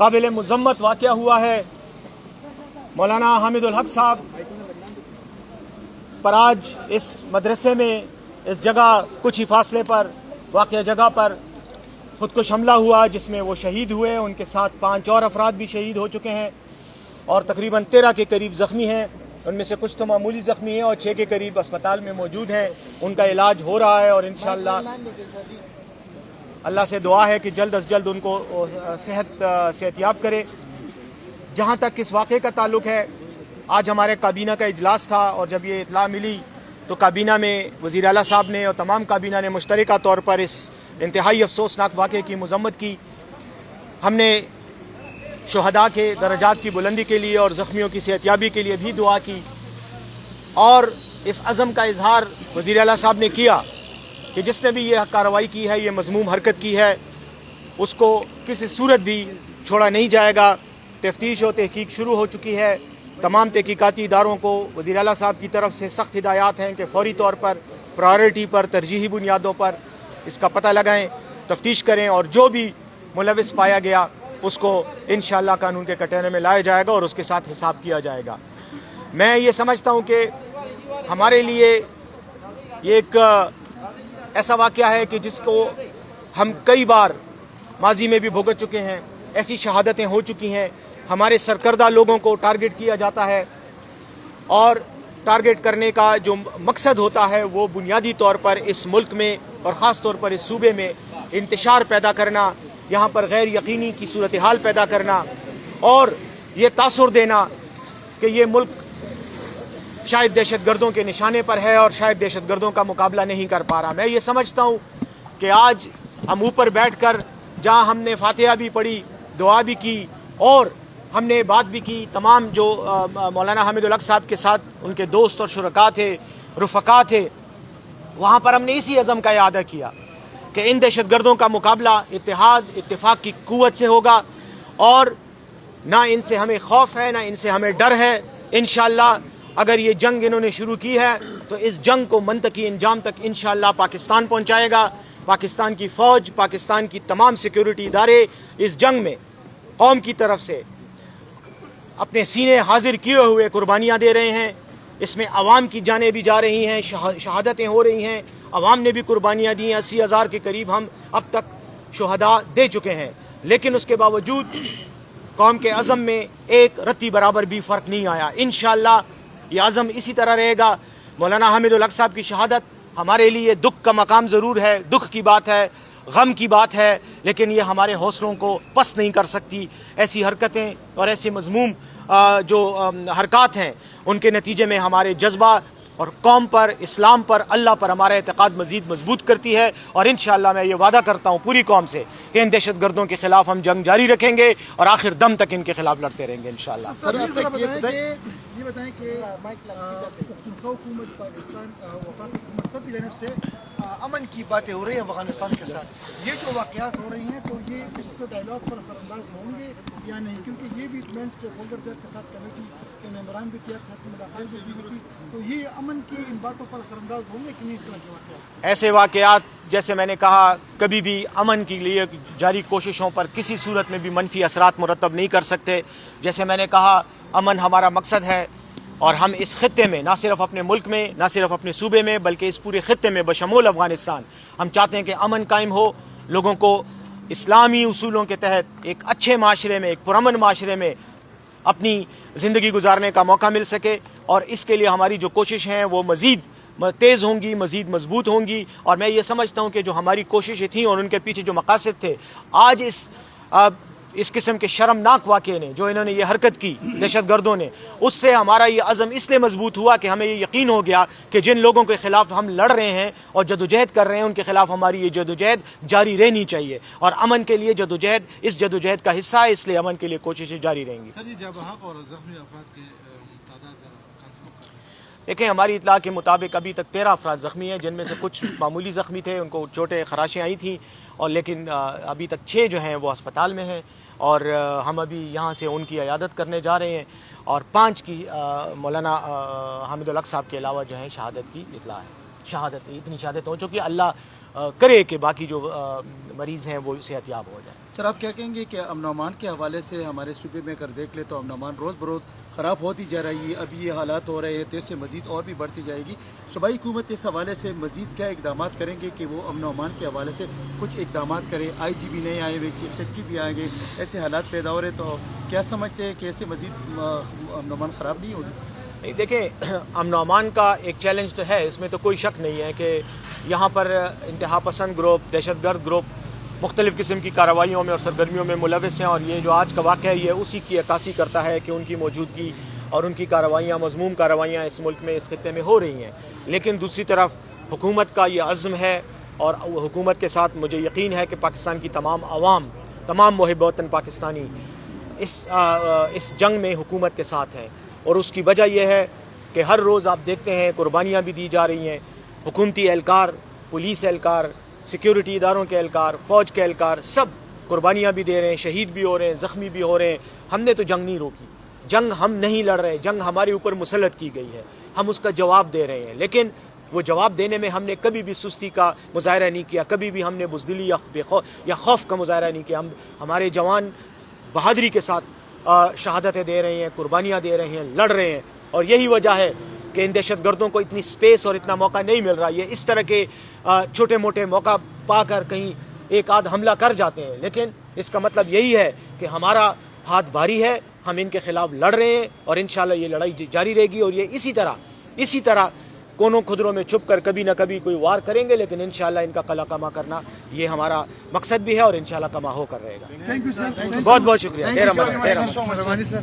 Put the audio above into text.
काबिल मज़म्मत वाक़या हुआ है। मौलाना हामिदुल हक साहब पर आज इस मदरसे में इस जगह कुछ ही फासले पर वाक़या जगह पर ख़ुदकुश हमला हुआ जिसमें वो शहीद हुए। उनके साथ 5 और अफराद भी शहीद हो चुके हैं और तकरीबन 13 के करीब ज़ख्मी हैं। उनमें से कुछ तो मामूली ज़ख्मी हैं और 6 के करीब अस्पताल में मौजूद हैं। उनका इलाज हो रहा है और इंशाअल्लाह अल्लाह से दुआ है कि जल्द अज जल्द उनको सेहतयाब करे। जहाँ तक इस वाक़े का ताल्लुक़ है, आज हमारे काबीना का इजलास था और जब ये इतला मिली तो काबीना में वज़ीर आला साहब ने और तमाम काबीना ने मुश्तरका तौर पर इस इंतहाई अफसोसनाक वाक़े की मज़म्मत की। हमने शुहदा के दर्जात की बुलंदी के लिए और ज़ख्मियों की सेहतयाबी के लिए भी दुआ की और इस अज़म का इजहार वज़ीर आला साहब ने किया कि जिसने भी ये कार्रवाई की है, ये मज़मूम हरकत की है, उसको किसी सूरत भी छोड़ा नहीं जाएगा। तफ्तीश और तहकीक शुरू हो चुकी है। तमाम तहकीकाती इदारों को वज़ीर आला साहब की तरफ से सख्त हिदायत हैं कि फ़ौरी तौर पर प्रायोरिटी पर तरजीही बुनियादों पर इसका पता लगाएँ, तफ्तीश करें और जो भी मुलविस पाया गया उसको इंशाअल्लाह कानून के कटहरे में लाया जाएगा और उसके साथ हिसाब किया जाएगा। मैं ये समझता हूँ कि हमारे लिए ये एक ऐसा वाक़या है कि जिसको हम कई बार माजी में भी भुगत चुके हैं। ऐसी शहादतें हो चुकी हैं। हमारे सरकर्दा लोगों को टारगेट किया जाता है और टारगेट करने का जो मकसद होता है वो बुनियादी तौर पर इस मुल्क में और ख़ास तौर पर इस सूबे में इंतशार पैदा करना, यहाँ पर गैर यकीनी की सूरत हाल पैदा करना और ये तासुर देना कि ये मुल्क शायद दहशतगर्दों के निशाने पर है और शायद दहशतगर्दों का मुकाबला नहीं कर पा रहा। मैं ये समझता हूँ कि आज हम ऊपर बैठकर जहाँ हमने फातिहा भी पढ़ी, दुआ भी की और हमने बात भी की, तमाम जो मौलाना हामिदुल हक साहब के साथ उनके दोस्त और शुरका थे, रुफ़का थे, वहाँ पर हमने इसी अज़म का इआदा किया कि इन दहशतगर्दों का मुकाबला इत्तेहाद इत्तेफाक की क़ुव्वत से होगा और ना इनसे हमें खौफ है, ना इनसे हमें डर है। इंशाअल्लाह अगर ये जंग इन्होंने शुरू की है तो इस जंग को मंतकी इंजाम तक इंशाअल्लाह पाकिस्तान पहुँचाएगा। पाकिस्तान की फ़ौज, पाकिस्तान की तमाम सिक्योरिटी इदारे इस जंग में कौम की तरफ से अपने सीने हाजिर किए हुए कुर्बानियाँ दे रहे हैं। इसमें अवाम की जानें भी जा रही हैं, शहादतें हो रही हैं, अवाम ने भी कुर्बानियाँ दी हैं। 80,000 के करीब हम अब तक शुहदा दे चुके हैं, लेकिन उसके बावजूद कौम के अज़म में एक रत्ती बराबर भी फ़र्क नहीं आया। इंशाअल्लाह ये आज़म इसी तरह रहेगा। मौलाना हामिदुल हक साहब की शहादत हमारे लिए दुख का मकाम ज़रूर है, दुख की बात है, गम की बात है, लेकिन ये हमारे हौसलों को पस्त नहीं कर सकती। ऐसी हरकतें और ऐसे मज़मूम जो हरकत हैं उनके नतीजे में हमारे जज्बा और कौम पर, इस्लाम पर, अल्लाह पर हमारा एतक़ाद मज़ीद मजबूत करती है और इंशाअल्लाह मैं ये वादा करता हूँ पूरी कौम से कि इन दहशतगर्दों के ख़िलाफ़ हम जंग जारी रखेंगे और आखिर दम तक इनके ख़िलाफ़ लड़ते रहेंगे इंशाअल्लाह। ये बताएं कि पुख्तनख्वा हुकूमत पाकिस्तान वफाक हुकूमत सब की जानिब से अमन की बातें हो रही हैं अफगानिस्तान के साथ, ये जो वाक़यात हो रही हैं तो ये इस डायलॉग पर असरअंदाज होंगे या नहीं? क्योंकि ये भी मेन स्टेक होल्डर के साथ कमेटी के मेंबरान भी किया, मुलाकात भी की, तो ये अमन की इन बातों पर असरअंदाज होंगे कि नहीं? इस तरह के वाक़यात, ऐसे वाक़यात जैसे मैंने कहा कभी भी अमन के लिए जारी कोशिशों पर किसी सूरत में भी मनफी असरात मुरतब नहीं कर सकते। जैसे मैंने कहा अमन हमारा मकसद है और हम इस खित्ते में, ना सिर्फ अपने मुल्क में, ना सिर्फ अपने सूबे में, बल्कि इस पूरे खित्ते में बशमूल अफ़गानिस्तान हम चाहते हैं कि अमन कायम हो, लोगों को इस्लामी उसूलों के तहत एक अच्छे माशरे में, एक पुरअमन माशरे में अपनी ज़िंदगी गुजारने का मौका मिल सके और इसके लिए हमारी जो कोशिश हैं वो मज़ीद तेज़ होंगी, मज़ीद मजबूत होंगी। और मैं ये समझता हूँ कि जो हमारी कोशिशें थीं और उनके पीछे जो मकासद थे, आज इस किस्म के शर्मनाक वाक़े ने जो इन्होंने ये हरकत की दहशतगर्दों ने, उससे हमारा ये अज़म इसलिए मजबूत हुआ कि हमें ये यकीन हो गया कि जिन लोगों के ख़िलाफ़ हम लड़ रहे हैं और जदोजहद कर रहे हैं उनके ख़िलाफ़ हमारी ये जदोजहद जारी रहनी चाहिए और अमन के लिए जदोजहद इस जदोजहद का हिस्सा है, इसलिए अमन के लिए कोशिशें जारी रहेंगी। देखें, हमारी इतला के मुताबिक अभी तक 13 अफराद ज़ख्मी हैं, जिनमें से कुछ मामूली ज़ख्मी थे, उनको चोटें खराशें आई थी और लेकिन अभी तक 6 जो हैं वो अस्पताल में हैं और हम अभी यहाँ से उनकी इयादत करने जा रहे हैं और 5 की मौलाना हामिदुल हक साहब के अलावा जो है शहादत की इतला है। शहादत, इतनी शहादत हो चुकी है। अल्लाह کرے کہ باقی جو مریض ہیں وہ صحت یاب ہو جائیں۔ سر آپ کیا کہیں گے کہ امن و امان کے حوالے سے ہمارے صوبے میں اگر دیکھ لیں تو امن و امان روز بروز خراب ہوتی جا رہی ہے، ابھی یہ حالات ہو رہے ہیں تو اس سے مزید اور بھی بڑھتی جائے گی۔ صوبائی حکومت اس حوالے سے مزید کیا اقدامات کریں گے کہ وہ امن و امان کے حوالے سے کچھ اقدامات کرے؟ آئی جی بھی نہیں آئے ہوئے، چیف سیکرٹری بھی آئیں گے، ایسے حالات پیدا ہو رہے تو کیا سمجھتے ہیں کہ ایسے مزید امن و امان خراب نہیں ہوگی؟ نہیں، دیکھیں امن و امان کا ایک چیلنج تو ہے، اس میں تو کوئی شک نہیں ہے کہ یہاں پر انتہا پسند گروپ، دہشت گرد گروپ مختلف قسم کی کارروائیوں میں اور سرگرمیوں میں ملوث ہیں، اور یہ جو آج کا واقعہ ہے یہ اسی کی عکاسی کرتا ہے کہ ان کی موجودگی اور ان کی کارروائیاں، مذموم کارروائیاں اس ملک میں، اس خطے میں ہو رہی ہیں۔ لیکن دوسری طرف حکومت کا یہ عزم ہے، اور حکومت کے ساتھ مجھے یقین ہے کہ پاکستان کی تمام عوام، تمام محب وطن پاکستانی اس جنگ میں حکومت کے ساتھ ہیں، اور اس کی وجہ یہ ہے کہ ہر روز آپ دیکھتے ہیں قربانیاں بھی دی جا رہی ہیں۔ حکومتی اہلکار، پولیس اہلکار، سیکیورٹی اداروں کے اہلکار، فوج کے اہلکار سب قربانیاں بھی دے رہے ہیں، شہید بھی ہو رہے ہیں، زخمی بھی ہو رہے ہیں۔ ہم نے تو جنگ نہیں روکی، جنگ ہم نہیں لڑ رہے، جنگ ہمارے اوپر مسلط کی گئی ہے، ہم اس کا جواب دے رہے ہیں۔ لیکن وہ جواب دینے میں ہم نے کبھی بھی سستی کا مظاہرہ نہیں کیا، کبھی بھی ہم نے بزدلی یا خوف کا مظاہرہ نہیں کیا۔ ہمارے جوان بہادری کے ساتھ شہادتیں دے رہے ہیں، قربانیاں دے رہے ہیں، لڑ رہے ہیں، اور یہی وجہ ہے کہ ان دہشت گردوں کو اتنی سپیس اور اتنا موقع نہیں مل رہا۔ یہ اس طرح کے چھوٹے موٹے موقع پا کر کہیں ایک آدھ حملہ کر جاتے ہیں، لیکن اس کا مطلب یہی ہے کہ ہمارا ہاتھ بھاری ہے، ہم ان کے خلاف لڑ رہے ہیں، اور انشاءاللہ یہ لڑائی جاری رہے گی، اور یہ اسی طرح کونوں خدروں میں چھپ کر کبھی نہ کبھی کوئی وار کریں گے، لیکن انشاءاللہ ان کا قلع کما کرنا یہ ہمارا مقصد بھی ہے، اور انشاءاللہ کما ہو کر رہے گا۔ تھینک یو سر، بہت بہت شکریہ۔ مہربانی سر۔